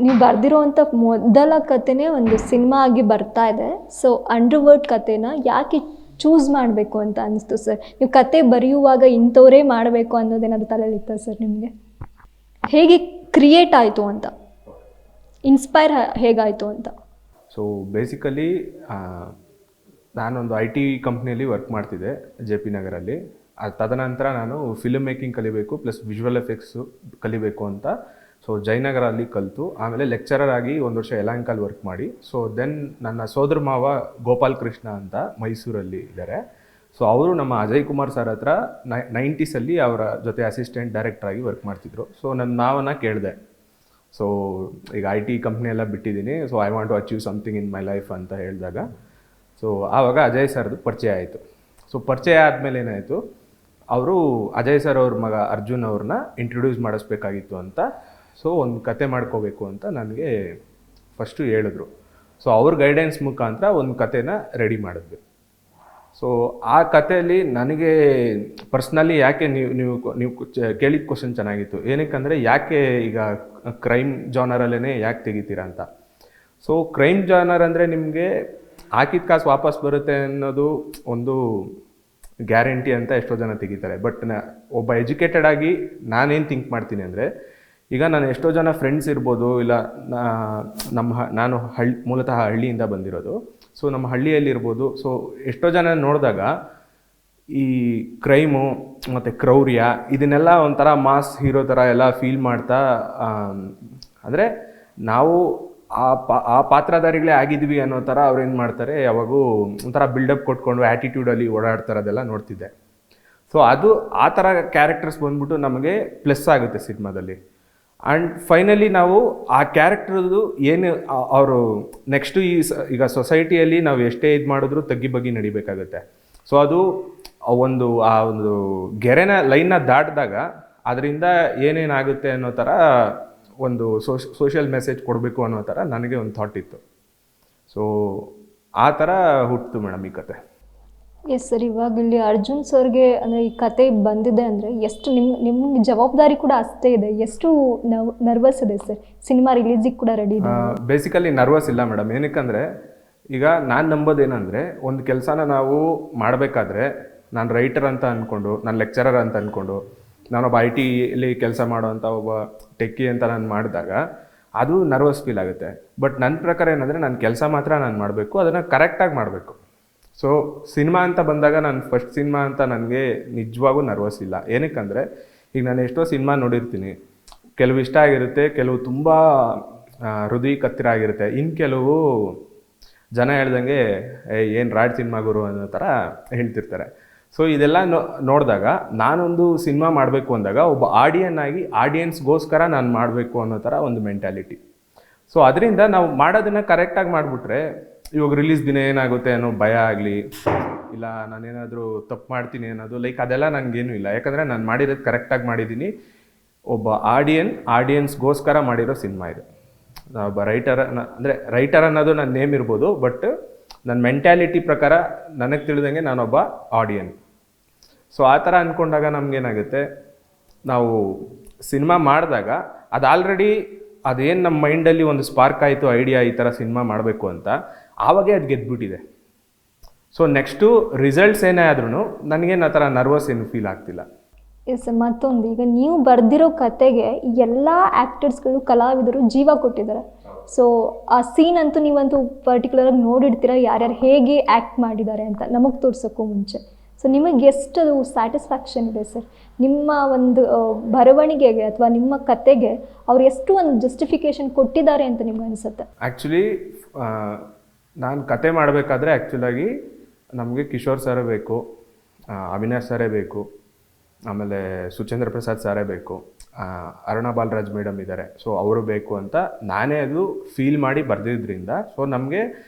ನೀವು ಬರೆದಿರೋವಂಥ ಮೊದಲ ಕಥೆನೇ ಒಂದು ಸಿನಿಮಾ ಆಗಿ ಬರ್ತಾ ಇದೆ. ಸೊ ಅಂಡರ್ವರ್ಲ್ಡ್ ಕಥೆನ ಯಾಕೆ ಚೂಸ್ ಮಾಡಬೇಕು ಅಂತ ಅನಿಸ್ತು ಸರ್? ನೀವು ಕತೆ ಬರೆಯುವಾಗ ಇಂಥವರೇ ಮಾಡಬೇಕು ಅನ್ನೋದೇನಾದ್ರು ತಲೆಯಲ್ಲಿತ್ತ ಸರ್ ನಿಮಗೆ? ಹೇಗೆ ಕ್ರಿಯೇಟ್ ಆಯಿತು ಅಂತ, ಇನ್ಸ್ಪೈರ್ ಹೇಗಾಯಿತು ಅಂತ? ಸೊ ಬೇಸಿಕಲಿ ನಾನೊಂದು IT ಕಂಪ್ನಿಯಲ್ಲಿ ವರ್ಕ್ ಮಾಡ್ತಿದ್ದೆ JP ನಗರಲ್ಲಿ. ತದನಂತರ ನಾನು ಫಿಲ್ಮ್ ಮೇಕಿಂಗ್ ಕಲಿಬೇಕು ಪ್ಲಸ್ ವಿಜುವಲ್ ಎಫೆಕ್ಟ್ಸು ಕಲಿಬೇಕು ಅಂತ ಸೊ ಜಯನಗರಲ್ಲಿ ಕಲಿತು ಆಮೇಲೆ ಲೆಕ್ಚರರ್ ಆಗಿ 1 ವರ್ಷ ಯಲಹಂಕಲ್ಲಿ ವರ್ಕ್ ಮಾಡಿ ಸೊ ದೆನ್ ನನ್ನ ಸೋದರ ಮಾವ ಗೋಪಾಲ್ ಕೃಷ್ಣ ಅಂತ ಮೈಸೂರಲ್ಲಿ ಇದ್ದಾರೆ. ಸೊ ಅವರು ನಮ್ಮ ಅಜಯ್ ಕುಮಾರ್ ಸರ್ ಹತ್ರ 90s ಅವರ ಜೊತೆ ಅಸಿಸ್ಟೆಂಟ್ ಡೈರೆಕ್ಟರ್ ಆಗಿ ವರ್ಕ್ ಮಾಡ್ತಿದ್ರು. ಸೊ ನನ್ನ ಮಾವನ್ನ ಕೇಳಿದೆ, ಸೊ ಈಗ IT ಕಂಪ್ನಿ ಎಲ್ಲ ಬಿಟ್ಟಿದ್ದೀನಿ, so I want to achieve something in my life ಅಂತ ಹೇಳಿದಾಗ ಸೊ ಆವಾಗ ಅಜಯ್ ಸರ್ದು ಪರಿಚಯ ಆಯಿತು. ಸೊ ಪರಿಚಯ ಆದಮೇಲೆ ಏನಾಯಿತು, ಅವರು ಅಜಯ್ ಸರ್ ಅವ್ರ ಮಗ ಅರ್ಜುನ್ ಅವ್ರನ್ನ ಇಂಟ್ರೊಡ್ಯೂಸ್ ಮಾಡಿಸ್ಬೇಕಾಗಿತ್ತು ಅಂತ ಸೊ ಒಂದು ಕತೆ ಮಾಡ್ಕೋಬೇಕು ಅಂತ ನನಗೆ ಫಸ್ಟು ಹೇಳಿದ್ರು. ಸೊ ಅವ್ರ ಗೈಡೆನ್ಸ್ ಮುಖಾಂತರ ಒಂದು ಕತೆನ ರೆಡಿ ಮಾಡಿದ್ವಿ. ಸೊ ಆ ಕಥೆಯಲ್ಲಿ ನನಗೆ ಪರ್ಸ್ನಲಿ ಯಾಕೆ ನೀವು ಕೇಳಿದ ಕ್ವಶನ್ ಚೆನ್ನಾಗಿತ್ತು, ಏನಕ್ಕಂದರೆ ಯಾಕೆ ಈಗ ಕ್ರೈಮ್ ಜಾನರಲ್ಲೇ ಯಾಕೆ ತೆಗಿತೀರಾ ಅಂತ. ಸೊ ಕ್ರೈಮ್ ಜಾನರ್ ಅಂದರೆ ನಿಮಗೆ ಹಾಕಿದ ಕಾಸು ವಾಪಸ್ ಬರುತ್ತೆ ಅನ್ನೋದು ಒಂದು ಗ್ಯಾರಂಟಿ ಅಂತ ಎಷ್ಟೋ ಜನ ತೆಗಿತಾರೆ. ಬಟ್ ಒಬ್ಬ ಎಜುಕೇಟೆಡ್ ಆಗಿ ನಾನೇನು ಥಿಂಕ್ ಮಾಡ್ತೀನಿ ಅಂದರೆ, ಈಗ ನಾನು ಎಷ್ಟೋ ಜನ ಫ್ರೆಂಡ್ಸ್ ಇರ್ಬೋದು, ಇಲ್ಲ ನಾನು ಮೂಲತಃ ಹಳ್ಳಿಯಿಂದ ಬಂದಿರೋದು. ಸೊ ನಮ್ಮ ಹಳ್ಳಿಯಲ್ಲಿರ್ಬೋದು, ಸೊ ಎಷ್ಟೋ ಜನ ನೋಡಿದಾಗ ಈ ಕ್ರೈಮು ಮತ್ತು ಕ್ರೌರ್ಯ ಇದನ್ನೆಲ್ಲ ಒಂಥರ ಮಾಸ್ ಹೀರೋ ಥರ ಎಲ್ಲ ಫೀಲ್ ಮಾಡ್ತಾ, ಅಂದರೆ ನಾವು ಆ ಪಾತ್ರಧಾರಿಗಳೇ ಆಗಿದ್ವಿ ಅನ್ನೋ ಥರ ಅವ್ರೇನು ಮಾಡ್ತಾರೆ, ಯಾವಾಗೂ ಒಂಥರ ಬಿಲ್ಡಪ್ ಕೊಟ್ಕೊಂಡು ಆ್ಯಟಿಟ್ಯೂಡಲ್ಲಿ ಓಡಾಡ್ತಾರದೆಲ್ಲ ನೋಡ್ತಿದ್ದೆ. ಸೊ ಅದು ಆ ಥರ ಕ್ಯಾರೆಕ್ಟರ್ಸ್ ಬಂದ್ಬಿಟ್ಟು ನಮಗೆ ಪ್ಲಸ್ ಆಗುತ್ತೆ ಸಿನಿಮಾದಲ್ಲಿ. ಆ್ಯಂಡ್ ಫೈನಲಿ ನಾವು ಆ ಕ್ಯಾರೆಕ್ಟರ್ದು ಏನು ಅವರು ನೆಕ್ಸ್ಟು ಈಗ ಸೊಸೈಟಿಯಲ್ಲಿ ನಾವು ಎಷ್ಟೇ ಇದು ಮಾಡಿದ್ರೂ ತಗ್ಗಿ ಬಗ್ಗಿ ನಡಿಬೇಕಾಗುತ್ತೆ. ಸೊ ಅದು ಆ ಒಂದು ಗೆರೆನ ಲೈನ್ನ ದಾಟಿದಾಗ ಅದರಿಂದ ಏನೇನಾಗುತ್ತೆ ಅನ್ನೋ ಥರ ಒಂದು ಸೋಷಿಯಲ್ ಮೆಸೇಜ್ ಕೊಡಬೇಕು ಅನ್ನೋ ಥರ ನನಗೆ ಒಂದು ಥಾಟ್ ಇತ್ತು. ಸೊ ಆ ಥರ ಹುಟ್ಟಿತು ಮೇಡಮ್ ಈ ಕತೆ. ಎಸ್ ಸರ್, ಇವಾಗ ಇಲ್ಲಿ ಅರ್ಜುನ್ ಸರ್ಗೆ ಅಂದರೆ ಈ ಕತೆ ಬಂದಿದೆ ಅಂದರೆ ಎಷ್ಟು ನಿಮ್ಗೆ ಜವಾಬ್ದಾರಿ ಕೂಡ ಅಷ್ಟೇ ಇದೆ. ಎಷ್ಟು ನರ್ವಸ್ ಇದೆ ಸರ್? ಸಿನಿಮಾ ರಿಲೀಸಿಗೆ ಕೂಡ ರೆಡಿ ಇದೆ? ಬೇಸಿಕಲಿ ನರ್ವಸ್ ಇಲ್ಲ ಮೇಡಮ್. ಏನಕ್ಕಂದರೆ ಈಗ ನಾನು ನಂಬೋದೇನೆಂದರೆ, ಒಂದು ಕೆಲಸನ ನಾವು ಮಾಡಬೇಕಾದ್ರೆ ನಾನು ರೈಟರ್ ಅಂತ ಅಂದ್ಕೊಂಡು, ನಾನು ಲೆಕ್ಚರರ್ ಅಂತ ಅಂದ್ಕೊಂಡು, ನಾನೊಬ್ಬ IT ಕೆಲಸ ಮಾಡೋವಂಥ ಒಬ್ಬ ಟೆಕ್ಕಿ ಅಂತ ನಾನು ಮಾಡಿದಾಗ ಅದು ನರ್ವಸ್ ಫೀಲ್ ಆಗುತ್ತೆ. ಬಟ್ ನನ್ನ ಪ್ರಕಾರ ಏನಂದರೆ, ನನ್ನ ಕೆಲಸ ಮಾತ್ರ ನಾನು ಮಾಡಬೇಕು, ಅದನ್ನು ಕರೆಕ್ಟಾಗಿ ಮಾಡಬೇಕು. ಸೊ ಸಿನಿಮಾ ಅಂತ ಬಂದಾಗ ನಾನು ಫಸ್ಟ್ ಸಿನಿಮಾ ಅಂತ ನನಗೆ ನಿಜವಾಗೂ ನರ್ವಸ್ ಇಲ್ಲ. ಏನಕ್ಕಂದರೆ ಈಗ ನಾನು ಎಷ್ಟೋ ಸಿನಿಮಾ ನೋಡಿರ್ತೀನಿ, ಕೆಲವು ಇಷ್ಟ ಆಗಿರುತ್ತೆ, ಕೆಲವು ತುಂಬ ಹೃದಯ ಕತ್ತಿರ ಆಗಿರುತ್ತೆ, ಇನ್ನು ಕೆಲವು ಜನ ಹೇಳ್ದಂಗೆ ಏನು ರಾಡ್ ಸಿನಿಮಾ ಗುರು ಅನ್ನೋ ಥರ ಹೇಳ್ತಿರ್ತಾರೆ. ಸೊ ಇದೆಲ್ಲ ನೋಡಿದಾಗ ನಾನೊಂದು ಸಿನಿಮಾ ಮಾಡಬೇಕು ಅಂದಾಗ ಒಬ್ಬ ಆಡಿಯನ್ಸ್ಗೋಸ್ಕರ ನಾನು ಮಾಡಬೇಕು ಅನ್ನೋ ಥರ ಒಂದು ಮೆಂಟ್ಯಾಲಿಟಿ. ಸೊ ಅದರಿಂದ ನಾವು ಮಾಡೋದನ್ನು ಕರೆಕ್ಟಾಗಿ ಮಾಡಿಬಿಟ್ರೆ, ಇವಾಗ ರಿಲೀಸ್ ದಿನ ಏನಾಗುತ್ತೆ ಅನ್ನೋ ಭಯ ಆಗಲಿ, ಇಲ್ಲ ನಾನೇನಾದರೂ ತಪ್ಪು ಮಾಡ್ತೀನಿ ಅನ್ನೋದು ಅದೆಲ್ಲ ನನಗೇನೂ ಇಲ್ಲ. ಯಾಕಂದರೆ ನಾನು ಮಾಡಿರೋದು ಕರೆಕ್ಟಾಗಿ ಮಾಡಿದ್ದೀನಿ. ಒಬ್ಬ ಆಡಿಯನ್ಸ್ಗೋಸ್ಕರ ಮಾಡಿರೋ ಸಿನಿಮಾ ಇದು. ಒಬ್ಬ ರೈಟರ್ ಅನ್ನೋದು ನನ್ನ ನೇಮ್ ಇರ್ಬೋದು, ಬಟ್ ನನ್ನ ಮೆಂಟ್ಯಾಲಿಟಿ ಪ್ರಕಾರ ನನಗೆ ತಿಳಿದಂಗೆ ನಾನೊಬ್ಬ ಆಡಿಯನ್. ಸೊ ಆ ಥರ ಅಂದ್ಕೊಂಡಾಗ ನಮಗೇನಾಗುತ್ತೆ, ನಾವು ಸಿನಿಮಾ ಮಾಡಿದಾಗ ಅದು ಆಲ್ರೆಡಿ ಅದೇನು ನಮ್ಮ ಮೈಂಡಲ್ಲಿ ಒಂದು ಸ್ಪಾರ್ಕ್ ಆಯಿತು, ಐಡಿಯಾ ಈ ಥರ ಸಿನಿಮಾ ಮಾಡಬೇಕು ಅಂತ, ಆವಾಗೇ ಅದು ಗೆದ್ದುಬಿಟ್ಟಿದೆ. ಸೊ ನೆಕ್ಸ್ಟು ರಿಸಲ್ಟ್ಸ್ ಏನೇ ಆದ್ರೂ ನನಗೇನು ಆ ಥರ ನರ್ವಸ್ ಏನು ಫೀಲ್ ಆಗ್ತಿಲ್ಲ. ಎಸ್, ಮತ್ತೊಂದು ಈಗ ನೀವು ಬರೆದಿರೋ ಕತೆಗೆ ಎಲ್ಲ ಆ್ಯಕ್ಟರ್ಸ್ಗಳು, ಕಲಾವಿದರು ಜೀವ ಕೊಟ್ಟಿದ್ದಾರೆ. ಸೊ ಆ ಸೀನ್ ಅಂತೂ ನೀವಂತೂ ಪರ್ಟಿಕ್ಯುಲರಾಗಿ ನೋಡಿರ್ತೀರ, ಯಾರ್ಯಾರು ಹೇಗೆ ಆ್ಯಕ್ಟ್ ಮಾಡಿದ್ದಾರೆ ಅಂತ ನಮಗೆ ತೋರ್ಸೋಕ್ಕೂ ಮುಂಚೆ. ಸೊ ನಿಮಗೆ ಎಷ್ಟು ಸ್ಯಾಟಿಸ್ಫ್ಯಾಕ್ಷನ್ ಇದೆ ಸರ್ ನಿಮ್ಮ ಒಂದು ಬರವಣಿಗೆಗೆ ಅಥವಾ ನಿಮ್ಮ ಕತೆಗೆ ಅವ್ರು ಎಷ್ಟು ಒಂದು ಜಸ್ಟಿಫಿಕೇಶನ್ ಕೊಟ್ಟಿದ್ದಾರೆ ಅಂತ ನಿಮ್ಗೆ ಅನಿಸುತ್ತೆ? ಆ್ಯಕ್ಚುಲಿ ನಾನು ಕತೆ ಮಾಡಬೇಕಾದ್ರೆ ಆ್ಯಕ್ಚುಲಾಗಿ ನಮಗೆ ಕಿಶೋರ್ ಸರೇ ಬೇಕು, ಅವಿನಾಶ್ ಸರೇ ಬೇಕು, ಆಮೇಲೆ ಸುಚೇಂದ್ರ ಪ್ರಸಾದ್ ಸಾರೇ ಬೇಕು, ಅರುಣಾ ಬಾಲರಾಜ್ ಮೇಡಮ್ ಇದ್ದಾರೆ, ಸೊ ಅವರು ಬೇಕು ಅಂತ ನಾನೇ ಅದು ಫೀಲ್ ಮಾಡಿ ಬರೆದಿದ್ದರಿಂದ, ಸೊ ನಮಗೆ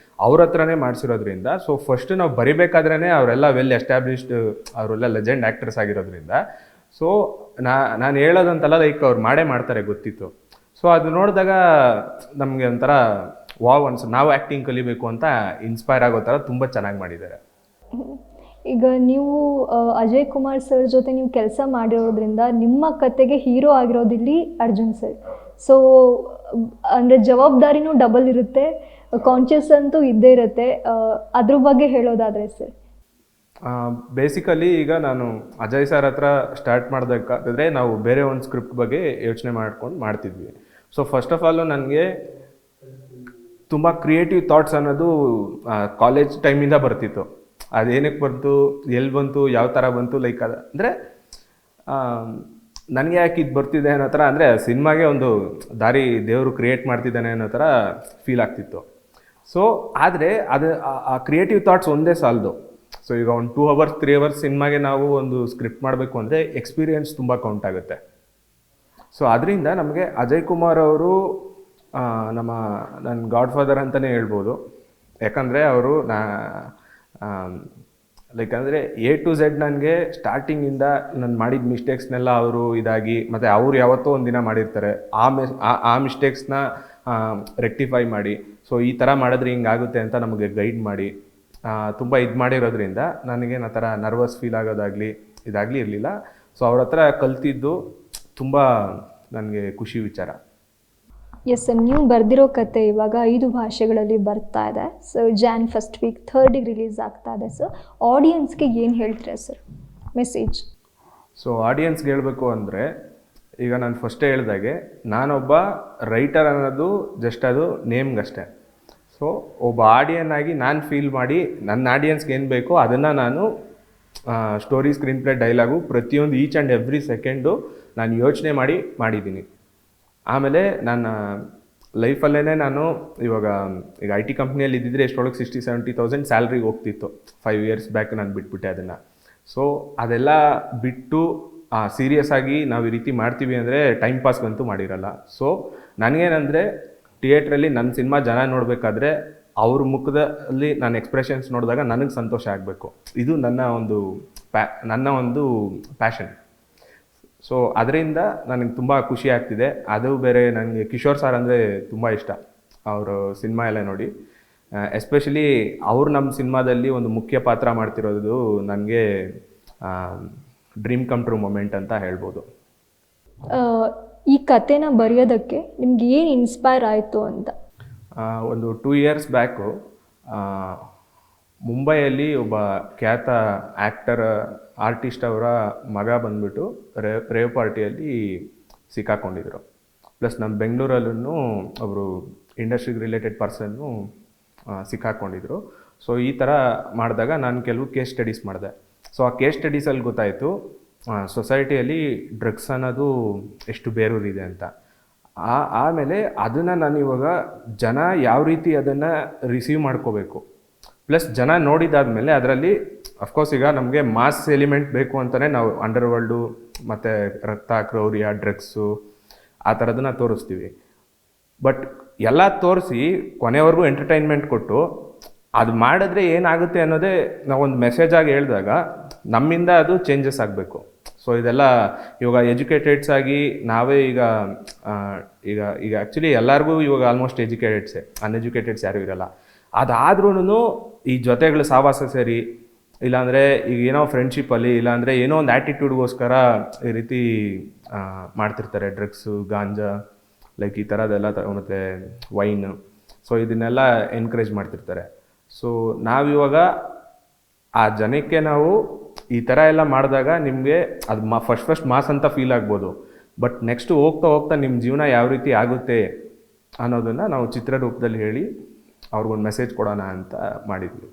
ಅವ್ರ ಹತ್ರನೇ ಮಾಡಿಸಿರೋದ್ರಿಂದ, ಸೊ ಫಸ್ಟ್ ನಾವು ಬರಿಬೇಕಾದ್ರೇ ಅವರೆಲ್ಲ ವೆಲ್ ಎಸ್ಟಾಬ್ಲಿಷ್ಡ್, ಅವರೆಲ್ಲ ಲೆಜೆಂಡ್ ಆ್ಯಕ್ಟರ್ಸ್ ಆಗಿರೋದ್ರಿಂದ, ಸೊ ನಾನು ಹೇಳೋದಂತಲ್ಲ, ಅವ್ರು ಮಾಡೇ ಮಾಡ್ತಾರೆ ಗೊತ್ತಿತ್ತು. ಸೊ ಅದು ನೋಡಿದಾಗ ನಮಗೆ ಒಂಥರ ವಾವ್ ಅನ್ಸುತ್ತೆ, ನಾವು ಆ್ಯಕ್ಟಿಂಗ್ ಕಲಿಬೇಕು ಅಂತ ಇನ್ಸ್ಪೈರ್ ಆಗೋ ಥರ ತುಂಬ ಚೆನ್ನಾಗಿ ಮಾಡಿದ್ದಾರೆ. ಈಗ ನೀವು ಅಜಯ್ ಕುಮಾರ್ ಸರ್ ಜೊತೆ ನೀವು ಕೆಲಸ ಮಾಡಿರೋದ್ರಿಂದ ನಿಮ್ಮ ಕತೆಗೆ ಹೀರೋ ಆಗಿರೋದಿಲ್ಲಿ ಅರ್ಜುನ್ ಸರ್. ಸೊ ಅಂದರೆ ಜವಾಬ್ದಾರಿನೂ ಡಬಲ್ ಇರುತ್ತೆ, ಕಾನ್ಷಿಯಸ್ ಅಂತೂ ಇದ್ದೇ ಇರುತ್ತೆ. ಅದ್ರ ಬಗ್ಗೆ ಹೇಳೋದಾದರೆ ಸರ್. ಬೇಸಿಕಲಿ ಈಗ ನಾನು ಅಜಯ್ ಸರ್ ಹತ್ರ ಸ್ಟಾರ್ಟ್ ಮಾಡಬೇಕಾದ್ರೆ ನಾವು ಬೇರೆ ಒಂದು ಸ್ಕ್ರಿಪ್ಟ್ ಬಗ್ಗೆ ಯೋಚನೆ ಮಾಡ್ಕೊಂಡು ಮಾಡ್ತಿದ್ವಿ. ಸೊ ಫಸ್ಟ್ ಆಫ್ ಆಲು ನನಗೆ ತುಂಬ ಕ್ರಿಯೇಟಿವ್ ಥಾಟ್ಸ್ ಅನ್ನೋದು ಕಾಲೇಜ್ ಟೈಮಿಂದ ಬರ್ತಿತ್ತು. ಅದೇನಕ್ಕೆ ಬಂತು, ಎಲ್ಲಿ ಬಂತು, ಯಾವ ಥರ ಬಂತು, ಲೈಕ್ ಅದು ಅಂದರೆ ನನಗೆ ಯಾಕೆ ಇದು ಬರ್ತಿದೆ ಅನ್ನೋ ಥರ, ಅಂದರೆ ಸಿನಿಮಾಗೆ ಒಂದು ದಾರಿ ದೇವರು ಕ್ರಿಯೇಟ್ ಮಾಡ್ತಿದ್ದಾನೆ ಅನ್ನೋ ಥರ ಫೀಲ್ ಆಗ್ತಿತ್ತು. ಸೊ ಆದರೆ ಅದು ಆ ಕ್ರಿಯೇಟಿವ್ ಥಾಟ್ಸ್ ಒಂದೇ ಸಾಲದು. ಸೊ ಈಗ ಒಂದು 2 hours 3 hours ಸಿನಿಮಾಗೆ ನಾವು ಒಂದು ಸ್ಕ್ರಿಪ್ಟ್ ಮಾಡಬೇಕು ಅಂದರೆ ಎಕ್ಸ್ಪೀರಿಯೆನ್ಸ್ ತುಂಬ ಕೌಂಟ್ ಆಗುತ್ತೆ. ಸೊ ಅದರಿಂದ ನಮಗೆ ಅಜಯ್ ಕುಮಾರ್ ಅವರು ನನ್ನ ಗಾಡ್ ಫಾದರ್ ಅಂತಲೇ ಹೇಳ್ಬೋದು. ಯಾಕಂದರೆ ಅವರು ಲೈಕ್ ಅಂದರೆ A to Z ನನಗೆ ಸ್ಟಾರ್ಟಿಂಗಿಂದ ನಾನು ಮಾಡಿದ ಮಿಸ್ಟೇಕ್ಸ್ನೆಲ್ಲ ಅವರು ಇದಾಗಿ, ಮತ್ತು ಅವ್ರು ಯಾವತ್ತೋ ಒಂದು ದಿನ ಮಾಡಿರ್ತಾರೆ, ಆ ಮಿಸ್ಟೇಕ್ಸ್ನ ರೆಕ್ಟಿಫೈ ಮಾಡಿ, ಸೊ ಈ ಥರ ಮಾಡಿದ್ರೆ ಹಿಂಗಾಗುತ್ತೆ ಅಂತ ನಮಗೆ ಗೈಡ್ ಮಾಡಿ ತುಂಬ ಇದು ಮಾಡಿರೋದ್ರಿಂದ ನನಗೆ ಆ ಥರ ನರ್ವಸ್ ಫೀಲ್ ಆಗೋದಾಗಲಿ ಇದಾಗಲಿ ಇರಲಿಲ್ಲ. ಸೊ ಅವ್ರ ಹತ್ರ ಕಲ್ತಿದ್ದು ತುಂಬ ನನಗೆ ಖುಷಿ ವಿಚಾರ. ಎಸ್ ಸರ್, ನೀವು ಬರೆದಿರೋ ಕತೆ ಇವಾಗ 5 ಭಾಷೆಗಳಲ್ಲಿ ಬರ್ತಾ ಇದೆ. So Jan 1st week 3rd release ಆಗ್ತಾ ಇದೆ. ಸೊ ಆಡಿಯನ್ಸ್ಗೆ ಏನು ಹೇಳ್ತೀರಾ ಸರ್ ಮೆಸೇಜ್? ಸೊ ಆಡಿಯನ್ಸ್ಗೆ ಹೇಳಬೇಕು ಅಂದರೆ, ಈಗ ನಾನು ಫಸ್ಟೇ ಹೇಳ್ದಾಗೆ ನಾನೊಬ್ಬ ರೈಟರ್ ಅನ್ನೋದು ಜಸ್ಟ್ ಅದು ನೇಮ್ಗಷ್ಟೇ. ಸೊ ಒಬ್ಬ ಆಡಿಯನ್ ಆಗಿ ನಾನು ಫೀಲ್ ಮಾಡಿ ನನ್ನ ಆಡಿಯನ್ಸ್ಗೆ ಏನು ಬೇಕೋ ಅದನ್ನು ನಾನು ಸ್ಟೋರಿ, ಸ್ಕ್ರೀನ್ ಪ್ಲೇ, ಡೈಲಾಗು ಪ್ರತಿಯೊಂದು ಈಚ್ ಆ್ಯಂಡ್ ಎವ್ರಿ ಸೆಕೆಂಡು ನಾನು ಯೋಚನೆ ಮಾಡಿದ್ದೀನಿ. ಆಮೇಲೆ ನನ್ನ ಲೈಫಲ್ಲೇ ನಾನು ಈಗ IT ಕಂಪ್ನಿಯಲ್ಲಿ ಇದ್ದಿದ್ದರೆ ಎಷ್ಟೊಳಗೆ 60,000-70,000 ಸ್ಯಾಲ್ರಿಗೆ ಹೋಗ್ತಿತ್ತು. 5 years ಬ್ಯಾಕ್ ನಾನು ಬಿಟ್ಬಿಟ್ಟೆ ಅದನ್ನು. ಸೊ ಅದೆಲ್ಲ ಬಿಟ್ಟು ಸೀರಿಯಸ್ ಆಗಿ ನಾವು ಈ ರೀತಿ ಮಾಡ್ತೀವಿ ಅಂದರೆ ಟೈಮ್ ಪಾಸ್ಗಂತೂ ಮಾಡಿರಲ್ಲ. ಸೊ ನನಗೇನಂದರೆ ಥಿಯೇಟ್ರಲ್ಲಿ ನನ್ನ ಸಿನಿಮಾ ಜನ ನೋಡಬೇಕಾದ್ರೆ ಅವ್ರ ಮುಖದಲ್ಲಿ ನನ್ನ ಎಕ್ಸ್ಪ್ರೆಷನ್ಸ್ ನೋಡಿದಾಗ ನನಗೆ ಸಂತೋಷ ಆಗಬೇಕು. ಇದು ನನ್ನ ಒಂದು ಪ್ಯಾಷನ್. ಸೊ ಅದರಿಂದ ನನಗೆ ತುಂಬ ಖುಷಿ ಆಗ್ತಿದೆ. ಅದು ಬೇರೆ ನನಗೆ ಕಿಶೋರ್ ಸರ್ ಅಂದರೆ ತುಂಬ ಇಷ್ಟ. ಅವರು ಸಿನಿಮಾ ಎಲ್ಲ ನೋಡಿ, ಎಸ್ಪೆಷಲಿ ಅವ್ರು ನಮ್ಮ ಸಿನಿಮಾದಲ್ಲಿ ಒಂದು ಮುಖ್ಯ ಪಾತ್ರ ಮಾಡ್ತಿರೋದು ನನಗೆ ಡ್ರೀಮ್ ಕಮ್ ಟ್ರೂ ಮೊಮೆಂಟ್ ಅಂತ ಹೇಳ್ಬೋದು. ಈ ಕತೆನ ಬರೆಯೋದಕ್ಕೆ ನಿಮ್ಗೆ ಏನು ಇನ್ಸ್ಪೈರ್ ಆಯಿತು ಅಂತ? ಒಂದು 2 years ಬ್ಯಾಕು ಮುಂಬೈಯಲ್ಲಿ ಒಬ್ಬ ಖ್ಯಾತ ಆರ್ಟಿಸ್ಟ್ ಅವರ ಮಗ ಬಂದ್ಬಿಟ್ಟು ರೇವ್ ಪಾರ್ಟಿಯಲ್ಲಿ ಸಿಕ್ಕಾಕೊಂಡಿದ್ರು. ಪ್ಲಸ್ ನಮ್ಮ ಬೆಂಗಳೂರಲ್ಲೂ ಒಬ್ಬರು ಇಂಡಸ್ಟ್ರಿಗೆ ರಿಲೇಟೆಡ್ ಪರ್ಸನ್ನು ಸಿಕ್ಕಾಕೊಂಡಿದ್ರು. ಸೊ ಈ ಥರ ಮಾಡಿದಾಗ ನಾನು ಕೆಲವು ಕೇಸ್ ಸ್ಟಡೀಸ್ ಮಾಡಿದೆ. ಸೊ ಆ ಕೇಸ್ ಸ್ಟಡೀಸಲ್ಲಿ ಗೊತ್ತಾಯಿತು ಸೊಸೈಟಿಯಲ್ಲಿ ಡ್ರಗ್ಸ್ ಅನ್ನೋದು ಎಷ್ಟು ಬೇರೂರಿದೆ ಅಂತ. ಆಮೇಲೆ ಅದನ್ನು ನಾನು ಇವಾಗ ಜನ ಯಾವ ರೀತಿ ಅದನ್ನು ರಿಸೀವ್ ಮಾಡ್ಕೋಬೇಕು, ಪ್ಲಸ್ ಜನ ನೋಡಿದಾದ್ಮೇಲೆ ಅದರಲ್ಲಿ ಅಫ್ಕೋರ್ಸ್ ಈಗ ನಮಗೆ ಮಾಸ್ ಎಲಿಮೆಂಟ್ ಬೇಕು ಅಂತಲೇ ನಾವು ಅಂಡರ್ವರ್ಲ್ಡು ಮತ್ತು ರಕ್ತ, ಕ್ರೌರ್ಯ, ಡ್ರಗ್ಸು ಆ ಥರದನ್ನ ತೋರಿಸ್ತೀವಿ. ಬಟ್ ಎಲ್ಲ ತೋರಿಸಿ ಕೊನೆವರೆಗೂ ಎಂಟರ್ಟೈನ್ಮೆಂಟ್ ಕೊಟ್ಟು ಅದು ಮಾಡಿದ್ರೆ ಏನಾಗುತ್ತೆ ಅನ್ನೋದೇ ನಾವೊಂದು ಮೆಸೇಜಾಗಿ ಹೇಳಿದಾಗ ನಮ್ಮಿಂದ ಅದು ಚೇಂಜಸ್ ಆಗಬೇಕು. ಸೊ ಇದೆಲ್ಲ ಇವಾಗ ಎಜುಕೇಟೆಡ್ಸ್ ಆಗಿ ನಾವೇ ಈಗ ಆ್ಯಕ್ಚುಲಿ ಎಲ್ಲರಿಗೂ ಇವಾಗ ಆಲ್ಮೋಸ್ಟ್ ಎಜುಕೇಟೆಡ್ಸೇ, ಅನ್ಎಜುಕೇಟೆಡ್ಸ್ ಯಾರೂ ಇರಲ್ಲ. ಅದಾದ್ರೂ ಈ ಜೊತೆಗಳು ಸಾವಾಸ ಸೇರಿ, ಇಲ್ಲಾಂದರೆ ಈಗ ಏನೋ ಫ್ರೆಂಡ್ಶಿಪ್ಪಲ್ಲಿ, ಇಲ್ಲಾಂದರೆ ಏನೋ ಒಂದು ಆ್ಯಟಿಟ್ಯೂಡ್ಗೋಸ್ಕರ ಈ ರೀತಿ ಮಾಡ್ತಿರ್ತಾರೆ. ಡ್ರಗ್ಸು, ಗಾಂಜಾ, ಲೈಕ್ ಈ ಥರದ್ದೆಲ್ಲ ಮತ್ತು ವೈನು. ಸೊ ಇದನ್ನೆಲ್ಲ ಎನ್ಕರೇಜ್ ಮಾಡ್ತಿರ್ತಾರೆ. ಸೊ ನಾವಿವಾಗ ಆ ಜನಕ್ಕೆ ನಾವು ಈ ಥರ ಎಲ್ಲ ಮಾಡಿದಾಗ ನಿಮಗೆ ಅದು ಫಸ್ಟ್ ಮಾಸ್ ಅಂತ ಫೀಲ್ ಆಗ್ಬೋದು. ಬಟ್ ನೆಕ್ಸ್ಟ್ ಹೋಗ್ತಾ ನಿಮ್ಮ ಜೀವನ ಯಾವ ರೀತಿ ಆಗುತ್ತೆ ಅನ್ನೋದನ್ನು ನಾವು ಚಿತ್ರರೂಪದಲ್ಲಿ ಹೇಳಿ ಅವ್ರಿಗೊಂದು ಮೆಸೇಜ್ ಕೊಡೋಣ ಅಂತ ಮಾಡಿದ್ವಿ.